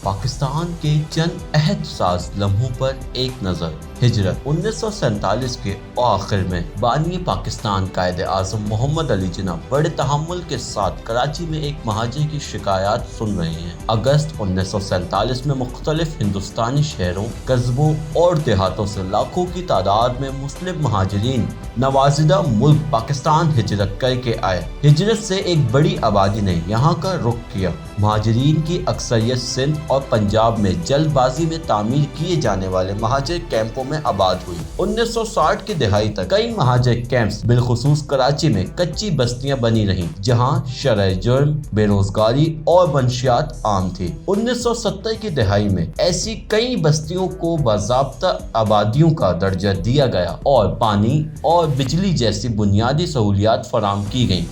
پاکستان کے چند عہد ساز لمحوں پر ایک نظر۔ ہجرت 1947 کے آخر میں بانی پاکستان قائد اعظم محمد علی جناح بڑے تحمل کے ساتھ کراچی میں ایک مہاجر کی شکایات سن رہے ہیں۔ اگست 1947 میں مختلف ہندوستانی شہروں، قصبوں اور دیہاتوں سے لاکھوں کی تعداد میں مسلم مہاجرین نوازدہ ملک پاکستان ہجرت کر کے آئے۔ ہجرت سے ایک بڑی آبادی نے یہاں کا رخ کیا۔ مہاجرین کی اکثریت سندھ اور پنجاب میں جلد بازی میں تعمیر کیے جانے والے مہاجر کیمپوں میں آباد ہوئی۔ 1960 کی دہائی تک کئی مہاجر کیمپس بالخصوص کراچی میں کچی بستیاں بنی رہیں جہاں شرح جرم، بے روزگاری اور منشیات عام تھی۔ 1970 کی دہائی میں ایسی کئی بستیوں کو باضابطہ آبادیوں کا درجہ دیا گیا اور پانی اور بجلی جیسی بنیادی سہولیات فراہم کی گئیں۔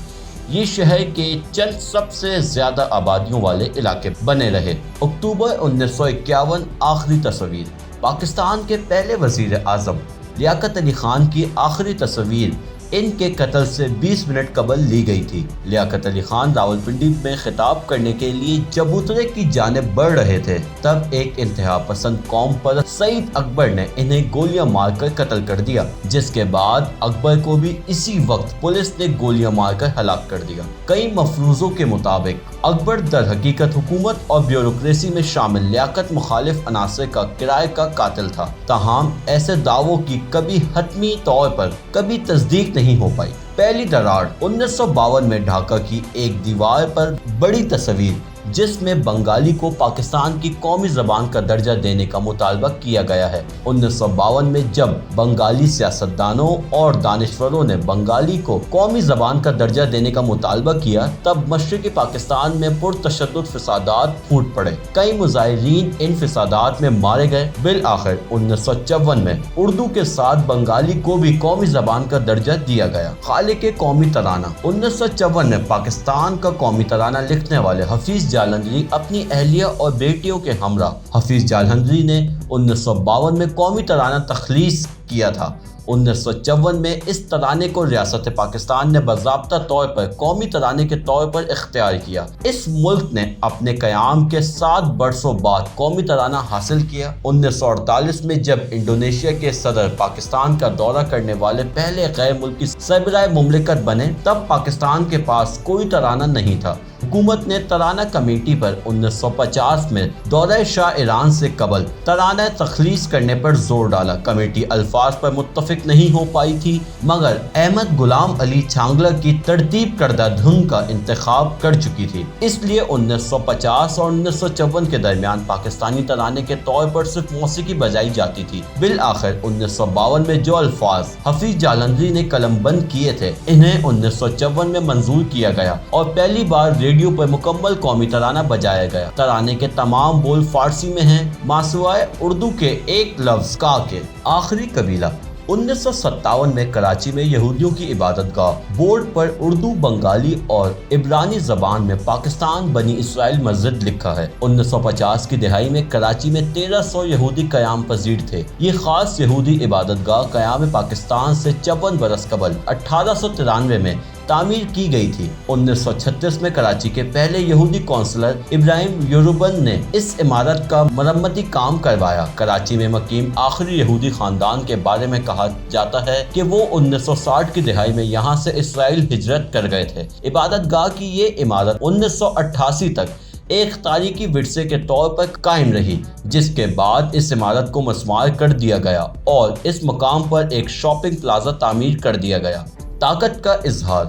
یہ شہر کے چند سب سے زیادہ آبادیوں والے علاقے بنے رہے۔ اکتوبر 1951 آخری تصویر۔ پاکستان کے پہلے وزیر اعظم لیاقت علی خان کی آخری تصویر ان کے قتل سے 20 منٹ قبل لی گئی تھی۔ لیاقت علی خان راولپنڈی میں خطاب کرنے کے لیے چبوترے کی جانب بڑھ رہے تھے، تب ایک انتہا پسند قوم پر سعید اکبر نے انہیں گولیاں مار کر قتل کر دیا، جس کے بعد اکبر کو بھی اسی وقت پولیس نے گولیاں مار کر ہلاک کر دیا۔ کئی مفروضوں کے مطابق اکبر در حقیقت حکومت اور بیوروکریسی میں شامل لیاقت مخالف عناصر کا کرائے کا قاتل تھا، تاہم ایسے دعووں کی کبھی حتمی طور پر کبھی تصدیق نہیں ہو پائی۔ پہلی دراڑ 1952 میں ڈھاکہ کی ایک دیوار پر بڑی تصویر جس میں بنگالی کو پاکستان کی قومی زبان کا درجہ دینے کا مطالبہ کیا گیا ہے۔ 1952 میں جب بنگالی سیاستدانوں اور دانشوروں نے بنگالی کو قومی زبان کا درجہ دینے کا مطالبہ کیا، تب مشرقی پاکستان میں پرتشدد فسادات پھوٹ پڑے۔ کئی مظاہرین ان فسادات میں مارے گئے۔ بالآخر 1954 میں اردو کے ساتھ بنگالی کو بھی قومی زبان کا درجہ دیا گیا۔ خالق قومی ترانہ۔ 1954 میں پاکستان کا قومی ترانہ لکھنے والے حفیظ جالندھری اپنی اہلیہ اور بیٹیوں کے ہمراہ۔ حفیظ جالندھری نے 1952 میں قومی ترانہ تخلیص کیا تھا۔ 1954 میں اس ترانے کو ریاست پاکستان نے باضابطہ طور پر قومی ترانے کے طور پر اختیار کیا۔ اس ملک نے اپنے قیام کے 7 برسوں بعد قومی ترانہ حاصل کیا۔ 1948 میں جب انڈونیشیا کے صدر پاکستان کا دورہ کرنے والے پہلے غیر ملکی سربراہ مملکت بنے، تب پاکستان کے پاس کوئی ترانہ نہیں تھا۔ حکومت نے ترانہ کمیٹی پر 1950 میں دورہ شاہ ایران سے قبل ترانہ تخلیص کرنے پر زور ڈالا۔ کمیٹی الفاظ پر متفق نہیں ہو پائی تھی، مگر احمد غلام علی چھانگلہ کی ترتیب کردہ دھن کا انتخاب کر چکی تھی، اس لیے 1950 اور 1954 کے درمیان پاکستانی ترانے کے طور پر صرف موسیقی بجائی جاتی تھی۔ بالآخر 1952 میں جو الفاظ حفیظ جالندھری نے قلم بند کیے تھے، انہیں 1954 میں منظور کیا گیا اور پہلی بار ریڈیو پر مکمل قومی ترانہ بجایا گیا۔ ترانے کے تمام بول فارسی میں ہیں، ماسوائے اردو کے ایک لفظ کا کے۔ آخری قبیلہ۔ 1957 میں کراچی میں یہودیوں کی عبادت گاہ بورڈ پر اردو، بنگالی اور عبرانی زبان میں پاکستان بنی اسرائیل مسجد لکھا ہے۔ 1950 کی دہائی میں کراچی میں 1300 یہودی قیام پذیر تھے۔ یہ خاص یہودی عبادت گاہ قیام پاکستان سے 54 برس قبل 1893 میں تعمیر کی گئی تھی۔ 1936 میں کراچی کے پہلے یہودی کونسلر ابراہیم یوروبن نے اس عمارت کا مرمتی کام کروایا۔ کراچی میں مقیم آخری یہودی خاندان کے بارے میں کہا جاتا ہے کہ وہ 1960 کی دہائی میں یہاں سے اسرائیل ہجرت کر گئے تھے۔ عبادت گاہ کی یہ عمارت 1988 تک ایک تاریخی ورثے کے طور پر قائم رہی، جس کے بعد اس عمارت کو مسمار کر دیا گیا اور اس مقام پر ایک شاپنگ پلازا تعمیر کر دیا گیا۔ طاقت کا اظہار۔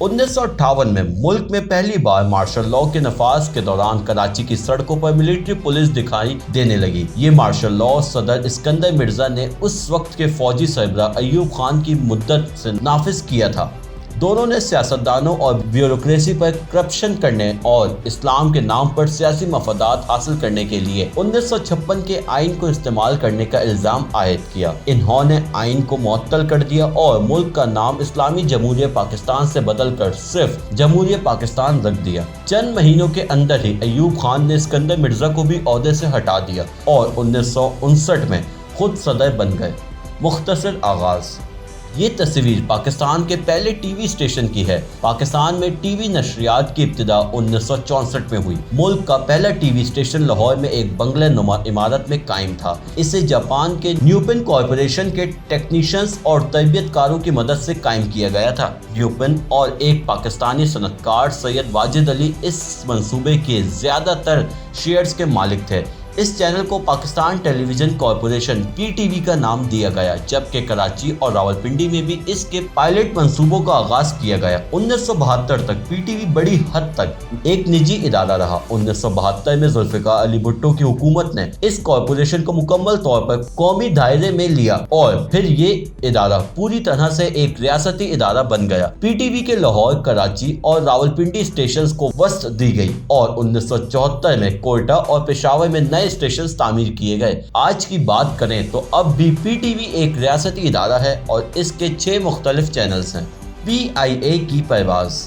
1958 میں ملک میں پہلی بار مارشل لاء کے نفاذ کے دوران کراچی کی سڑکوں پر ملٹری پولیس دکھائی دینے لگی۔ یہ مارشل لاء صدر اسکندر مرزا نے اس وقت کے فوجی سربراہ ایوب خان کی مدت سے نافذ کیا تھا۔ دونوں نے سیاستدانوں اور بیوروکریسی پر کرپشن کرنے اور اسلام کے نام پر سیاسی مفادات حاصل کرنے کے لیے 1956 کے آئین کو استعمال کرنے کا الزام عائد کیا۔ انہوں نے آئین کو معطل کر دیا اور ملک کا نام اسلامی جمہوریہ پاکستان سے بدل کر صرف جمہوریہ پاکستان رکھ دیا۔ چند مہینوں کے اندر ہی ایوب خان نے اسکندر مرزا کو بھی عہدے سے ہٹا دیا اور 1959 میں خود صدر بن گئے۔ مختصر آغاز۔ یہ تصویر پاکستان کے پہلے ٹی وی اسٹیشن کی ہے۔ پاکستان میں ٹی وی نشریات کی ابتدا 1964 میں ہوئی۔ ملک کا پہلا ٹی وی اسٹیشن لاہور میں ایک بنگلہ نما عمارت میں قائم تھا۔ اسے جاپان کے نیوپن کارپوریشن کے ٹیکنیشینز اور تربیت کاروں کی مدد سے قائم کیا گیا تھا۔ نیوپن اور ایک پاکستانی صنعت کار سید واجد علی اس منصوبے کے زیادہ تر شیئرز کے مالک تھے۔ اس چینل کو Pakistan television corporation P T V کا نام دیا گیا، جبکہ کراچی اور راولپنڈی میں بھی اس کے پائلٹ منصوبوں کا آغاز کیا گیا۔ 1972 تک پی ٹی وی بڑی حد تک ایک نجی ادارہ رہا۔ 1972 میں ذوالفقار علی بھٹو کی حکومت نے اس کارپوریشن کو مکمل طور پر قومی دائرے میں لیا اور پھر یہ ادارہ پوری طرح سے ایک ریاستی ادارہ بن گیا۔ پی ٹی وی کے لاہور، کراچی اور راولپنڈی اسٹیشنز کو وسعت دی گئی اور 1974 میں کوئٹہ اور پشاور میں نئے اسٹیشنز تعمیر کیے گئے۔ آج کی بات کریں تو اب بھی پی ٹی وی ایک ریاستی ادارہ ہے اور اس کے 6 مختلف چینلز ہیں۔ پی آئی اے کی پرواز۔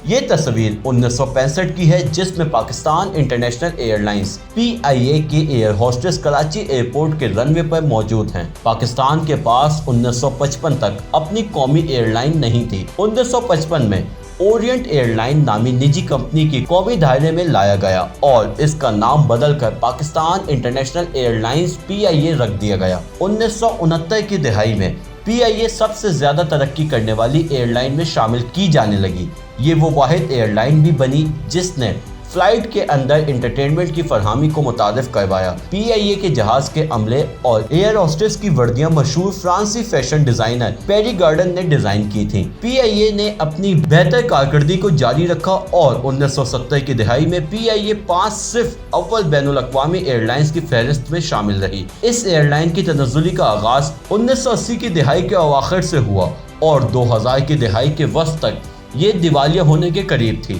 یہ تصویر 1965 کی ہے جس میں پاکستان انٹرنیشنل ایئر لائنز پی آئی اے کی ایئر ہوسٹس کراچی ایئرپورٹ کے رن وے پر موجود ہیں۔ پاکستان کے پاس 1955 تک اپنی قومی ایئر لائن نہیں تھی۔ 1955 میں اورینٹ ایئر لائن نامی نجی کمپنی کی قومی دائرے میں لایا گیا اور اس کا نام بدل کر پاکستان انٹرنیشنل ایئر لائنز پی آئی اے رکھ دیا گیا۔ 1969 کی دہائی میں پی آئی اے سب سے زیادہ ترقی کرنے والی ایئر لائن میں شامل کی جانے لگی۔ یہ وہ واحد ایئر لائن بھی بنی جس نے فلائٹ کے اندر انٹرٹینمنٹ کی فراہمی کو متعارف کروایا۔ پی آئی اے کے جہاز کے عملے اور ایئر ہوسٹس کی وردیاں مشہور فرانسی فیشن ڈیزائنر پیری گارڈن نے ڈیزائن کی تھیں۔ پی آئی اے نے اپنی بہتر کارکردگی کو جاری رکھا اور 1970 کی دہائی میں پی آئی اے 5 صرف اول بین الاقوامی ایئر لائنز کی فہرست میں شامل رہی۔ اس ایئر لائن کی تنزلی کا آغاز 1980 کی دہائی کے اواخر سے ہوا اور 2000 کی دہائی کے وسط تک یہ دیوالیہ ہونے کے قریب تھی۔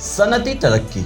صنعتی ترقی۔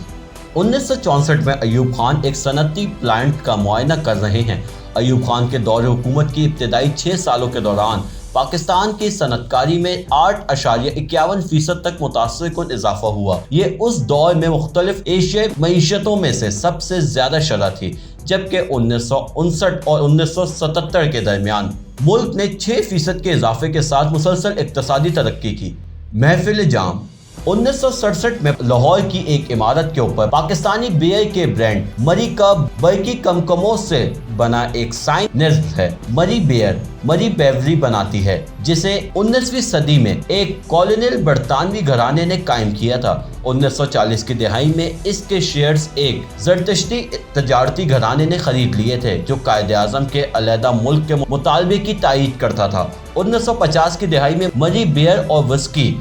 1964 میں ایوب خان ایک صنعتی پلانٹ کا معائنہ کر رہے ہیں۔ ایوب خان کے دور حکومت کی ابتدائی 6 سالوں کے دوران پاکستان کی صنعت کاری میں 8.51% تک متاثر کن اضافہ ہوا۔ یہ اس دور میں مختلف ایشیائی معیشتوں میں سے سب سے زیادہ شرح تھی، جبکہ 1959 اور 1977 کے درمیان ملک نے 6% کے اضافے کے ساتھ مسلسل اقتصادی ترقی کی۔ محفل جام۔ 1967 میں لاہور کی ایک عمارت کے اوپر پاکستانی بیئر کے برانڈ مری کا برقی کمکموں سے بنا ایک سائن نصب ہے۔ مری بیئر مری بیوری بناتی ہے جسے 19ویں صدی میں ایک کالونیل برطانوی گھرانے نے قائم کیا تھا۔ 1940 کی دہائی میں اس کے شیئرز ایک زرتشتی تجارتی گھرانے نے خرید لیے تھے جو قائد اعظم کے علیحدہ ملک کے مطالبے کی تائید کرتا تھا۔ 1950 کی دہائی میں مری بیئر اور وسکی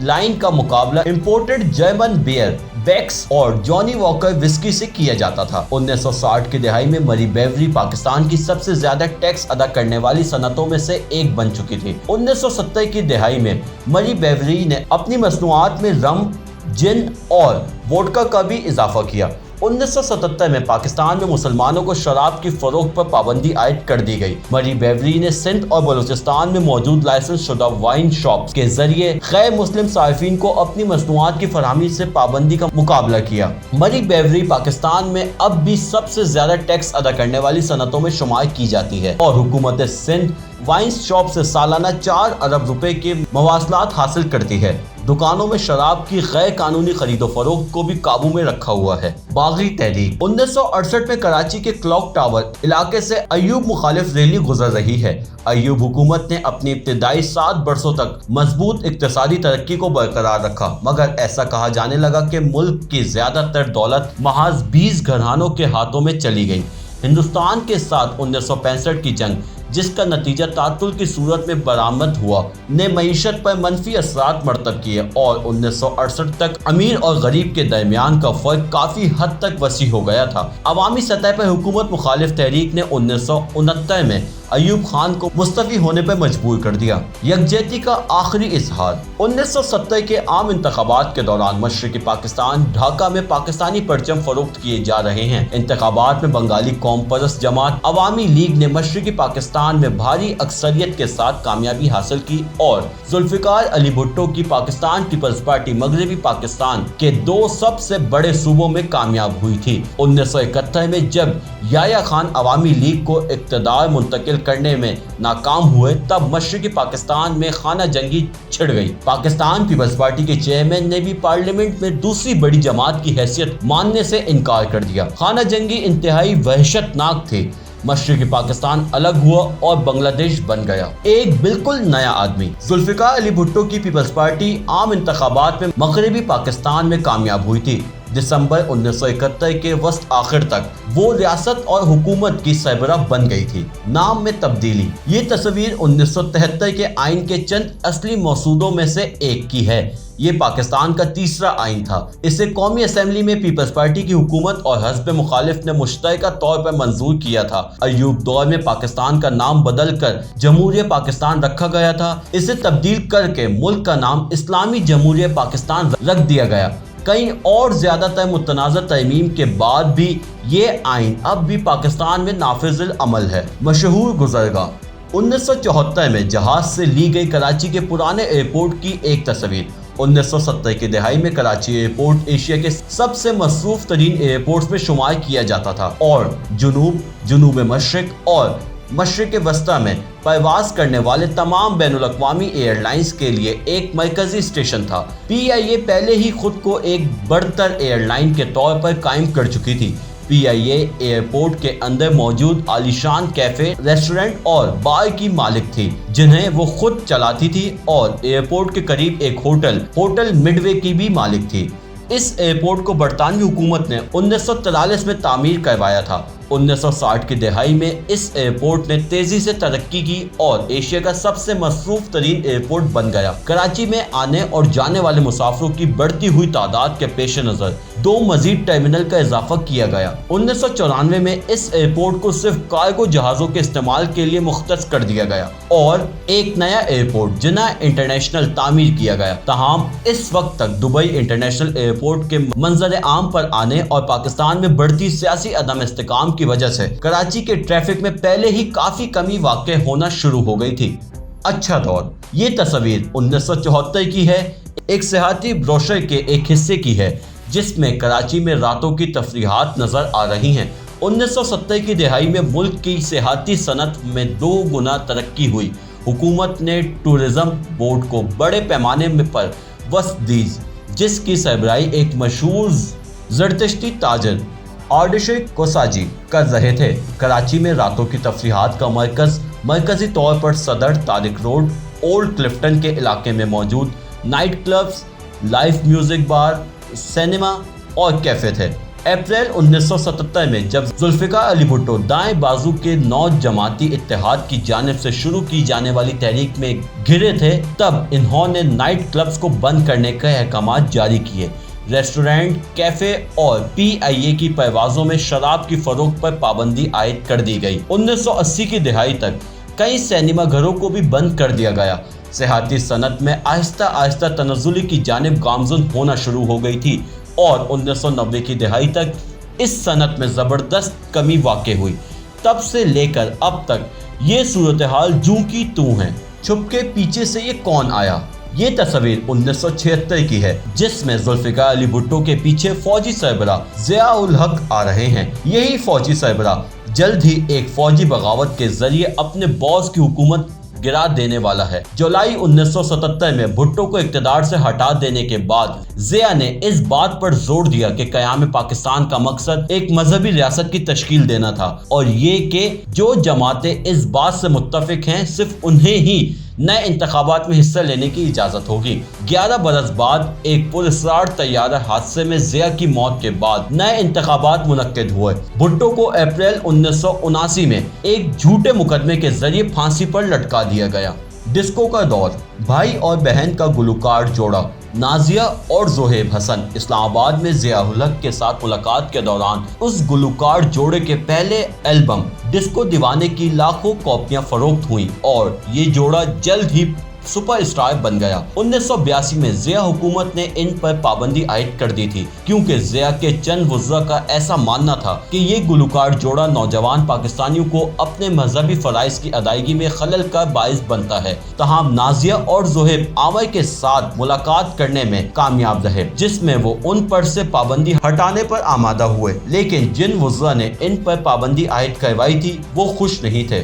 لائن کا مقابلہ امپورٹڈ جرمن بیئر بیکس اور جانی واکر وسکی سے کیا جاتا تھا۔ 1960 کی دہائی میں مری بیوری پاکستان کی سب سے زیادہ ٹیکس ادا کرنے والی صنعتوں میں سے ایک بن چکی تھی۔ 1970 کی دہائی میں مری بیوری نے اپنی مصنوعات میں رم، جن اور ووڈکا کا بھی اضافہ کیا۔ 1977 میں پاکستان میں مسلمانوں کو شراب کی فروخت پر پابندی عائد کر دی گئی۔ مری بیوری نے سندھ اور بلوچستان میں موجود لائسنس شدہ وائن شاپس کے ذریعے غیر مسلم صارفین کو اپنی مصنوعات کی فراہمی سے پابندی کا مقابلہ کیا۔ مری بیوری پاکستان میں اب بھی سب سے زیادہ ٹیکس ادا کرنے والی صنعتوں میں شمار کی جاتی ہے اور حکومت سندھ وائن شاپ سے سالانہ 4 ارب روپے کے مواصلات حاصل کرتی ہے۔ دکانوں میں شراب کی غیر قانونی خرید و فروخت کو بھی قابو میں رکھا ہوا ہے۔ باغی تحریک۔ 1968 میں کراچی کے کلاک ٹاور علاقے سے ایوب مخالف ریلی گزر رہی ہے۔ ایوب حکومت نے اپنی ابتدائی 7 برسوں تک مضبوط اقتصادی ترقی کو برقرار رکھا، مگر ایسا کہا جانے لگا کہ ملک کی زیادہ تر دولت محض 20 گھرانوں کے ہاتھوں میں چلی گئی۔ ہندوستان کے ساتھ 1965 کی جنگ، جس کا نتیجہ تعطل کی صورت میں برآمد ہوا، نے معیشت پر منفی اثرات مرتب کیے اور 1968 تک امیر اور غریب کے درمیان کا فرق کافی حد تک وسیع ہو گیا تھا۔ عوامی سطح پر حکومت مخالف تحریک نے 1969 میں ایوب خان کو مستعفی ہونے پر مجبور کر دیا۔ یکجہتی کا آخری اظہار۔ 1970 کے عام انتخابات کے دوران مشرقی پاکستان ڈھاکہ میں پاکستانی پرچم فروخت کیے جا رہے ہیں۔ انتخابات میں بنگالی قوم پرست جماعت عوامی لیگ نے مشرقی پاکستان میں بھاری اکثریت کے ساتھ کامیابی حاصل کی اور ذوالفقار علی بھٹو کی پاکستان پیپلز پارٹی مغربی پاکستان کے 2 سب سے بڑے صوبوں میں کامیاب ہوئی تھی۔ 1971 میں جب یحییٰ خان عوامی لیگ کو اقتدار منتقل کرنے میں ناکام ہوئے تب مشرقی پاکستان میں خانہ جنگی چھڑ گئی۔ پاکستان پیپلز پارٹی کے چیئرمین نے بھی پارلیمنٹ میں دوسری بڑی جماعت کی حیثیت ماننے سے انکار کر دیا۔ خانہ جنگی انتہائی وحشت ناک تھی۔ مشرقی پاکستان الگ ہوا اور بنگلہ دیش بن گیا۔ ایک بالکل نیا آدمی ذوالفقار علی بھٹو کی پیپلز پارٹی عام انتخابات میں مغربی پاکستان میں کامیاب ہوئی تھی۔ دسمبر 1971 کے وسط آخر تک وہ ریاست اور حکومت کی سربراہ بن گئی تھی۔ نام میں تبدیلی، یہ تصویر 1973 کے آئین کے چند اصلی مسودوں میں سے ایک کی ہے۔ یہ پاکستان کا تیسرا آئین تھا۔ اسے قومی اسمبلی میں پیپلز پارٹی کی حکومت اور حزب مخالف نے مشترکہ طور پر منظور کیا تھا۔ ایوب دور میں پاکستان کا نام بدل کر جمہوریہ پاکستان رکھا گیا تھا۔ اسے تبدیل کر کے ملک کا نام اسلامی جمہوریہ پاکستان رکھ دیا گیا۔ کئی اور زیادہ تر متنازع ترمیم کے بعد بھی یہ آئین اب بھی پاکستان میں نافذ العمل ہے۔ مشہور گزرگاہ 1974 میں جہاز سے لی گئی کراچی کے پرانے ایئرپورٹ کی ایک تصویر۔ 1970 کی دہائی میں کراچی ایئرپورٹ ایشیا کے سب سے مصروف ترین ایئرپورٹس میں شمار کیا جاتا تھا اور جنوب مشرق اور مشرق وسطی میں پرواز کرنے والے تمام بین الاقوامی ایئر لائنز کے لیے ایک مرکزی اسٹیشن تھا۔ PIA پہلے ہی خود کو ایک برتر ایئر لائن کے طور پر قائم کر چکی تھی۔ PIA ایئرپورٹ کے اندر موجود عالیشان کیفے، ریسٹورنٹ اور بار کی مالک تھی جنہیں وہ خود چلاتی تھی اور ایئرپورٹ کے قریب ایک ہوٹل مڈ وے کی بھی مالک تھی۔ اس ایئرپورٹ کو برطانوی حکومت نے 1943 میں تعمیر کروایا تھا۔ 1960 کی دہائی میں اس ایئرپورٹ نے تیزی سے ترقی کی اور ایشیا کا سب سے مصروف ترین ایئرپورٹ بن گیا۔ کراچی میں آنے اور جانے والے مسافروں کی بڑھتی ہوئی تعداد کے پیش نظر 2 مزید ٹرمینل کا اضافہ کیا گیا۔ 1994 میں اس ایئرپورٹ کو صرف کارگو جہازوں کے استعمال کے لیے مختص کر دیا گیا اور ایک نیا ایئرپورٹ جناح انٹرنیشنل تعمیر کیا گیا۔ تاہم اس وقت تک دبئی انٹرنیشنل ایئرپورٹ کے منظر عام پر آنے اور پاکستان میں بڑھتی سیاسی عدم استحکام کی وجہ سے کراچی کے ٹریفک میں پہلے ہی کافی کمی واقع ہونا شروع ہو گئی تھی۔ اچھا دور، یہ تصویر 1974 کی ہے، ایک سیاحتی بروشر کے ایک حصے کی ہے جس میں کراچی میں راتوں کی تفریحات نظر آ رہی ہیں۔ 1970 کی دہائی میں ملک کی سیاحتی صنعت میں 2 گنا ترقی ہوئی۔ حکومت نے ٹورزم بورڈ کو بڑے پیمانے پر وسعت دی جس کی سربراہی ایک مشہور زرتشتی تاجر آرڈشر کوساجی کر رہے تھے۔ کراچی میں راتوں کی تفریحات کا مرکزی طور پر صدر طارق روڈ، اولڈ کلفٹن کے علاقے میں موجود نائٹ کلبز، لائیو میوزک بار، سینما اور کیفے تھے۔ اپریل 1977 میں جب ذوالفقار علی بھٹو دائیں بازو کے نو جماعتی اتحاد کی جانب سے شروع کی جانے والی تحریک میں گھرے تھے تب انہوں نے نائٹ کلبز کو بند کرنے کے احکامات جاری کیے۔ ریسٹورنٹ، کیفے اور PIA کی پروازوں میں شراب کی فروخت پر پابندی عائد کر دی گئی۔ 1980 کی دہائی تک کئی سینما گھروں کو بھی بند کر دیا گیا۔ سیاحتی صنعت میں آہستہ آہستہ تنزلی کی جانب گامزن ہونا شروع ہو گئی تھی اور 1990 کی دہائی تک اس صنعت میں زبردست کمی واقع ہوئی۔ تب سے لے کر اب تک یہ صورتحال جوں کی توں ہے۔ چھپ کے پیچھے سے یہ کون آیا؟ یہ تصویر 1976 کی ہے جس میں ذوالفقار علی بھٹو کے پیچھے فوجی سربراہ ضیاء الحق آ رہے ہیں۔ یہی فوجی سربراہ جلد ہی ایک فوجی بغاوت کے ذریعے اپنے باس کی حکومت گرا دینے والا ہے۔ جولائی 1977 میں بھٹو کو اقتدار سے ہٹا دینے کے بعد ضیاء نے اس بات پر زور دیا کہ قیام پاکستان کا مقصد ایک مذہبی ریاست کی تشکیل دینا تھا اور یہ کہ جو جماعتیں اس بات سے متفق ہیں صرف انہیں ہی نئے انتخابات میں حصہ لینے کی اجازت ہوگی۔ 11 برس بعد ایک پراسرار طیارہ حادثے میں ضیاء کی موت کے بعد نئے انتخابات منعقد ہوئے۔ بھٹو کو اپریل 1979 میں ایک جھوٹے مقدمے کے ذریعے پھانسی پر لٹکا دیا گیا۔ ڈسکو کا دور، بھائی اور بہن کا گلوکار جوڑا نازیہ اور زہیب حسن اسلام آباد میں ضیاء الحق کے ساتھ ملاقات کے دوران اس گلوکار جوڑے کے پہلے البم ڈسکو دیوانے کی لاکھوں کاپیاں فروخت ہوئیں اور یہ جوڑا جلد ہی سپر اسٹار بن گیا۔ 1982 میں ضیاء حکومت نے ان پر پابندی عائد کر دی تھی کیونکہ ضیاء کے چند وزراء کا ایسا ماننا تھا کہ یہ گلوکار جوڑا نوجوان پاکستانیوں کو اپنے مذہبی فرائض کی ادائیگی میں خلل کا باعث بنتا ہے۔ تاہم نازیہ اور زہیب عامر کے ساتھ ملاقات کرنے میں کامیاب رہے جس میں وہ ان پر سے پابندی ہٹانے پر آمادہ ہوئے، لیکن جن وزراء نے ان پر پابندی عائد کروائی تھی وہ خوش نہیں تھے۔